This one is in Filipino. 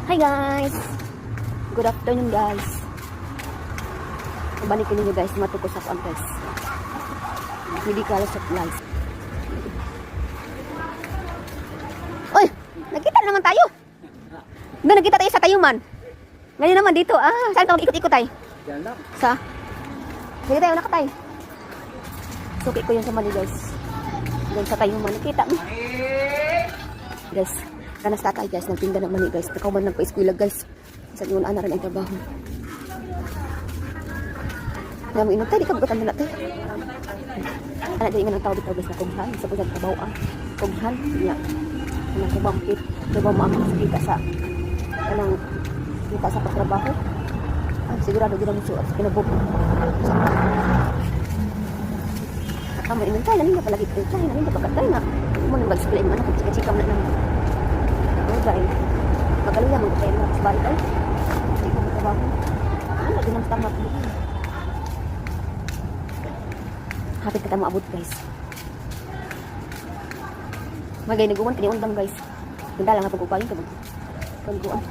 Hi guys! Good afternoon guys. Balikin niyo guys, matukos ako ang guys. Medical supplies. Oy! Nagkita naman tayo! Doon nagkita tayo sa Tayuman. Ngayon naman dito. Saan ka ikot-ikot tayo? Diyan lang. Sa? Sige tayo, nakatay. Suki ko yun sa mali guys. Doon sa Tayuman. Nakita mo? Guys, kanas tatay guys, nagtinda ng mani guys. Nakauman lang pa eskwela guys. Sa yun, ana rin ang trabaho. Namu inom tayo, di ka bukan na natin. Anak dyan nga ng tao dito guys na kumhan. Sa pusat trabaho kumhan. Niya. Anong kumangkit. Diba mo ang kita sa anong kita sa pagtrabaho. Sigurado din ang musuot sa pinabubo. Kamu inom tayo, nanin na palagi tayo. Nanin na pagkatay na. Muna mag-splay mo na kung chika-chika mo na naman. Guys, magaling mo kayo sa bahay guys. Hindi ko magtrabaho. Lagi ng tama po. Hapit kita mo abot guys. Magay naguman kanya undang guys. Ganda lang nga pag-upayin ka mo. Pag-uwan.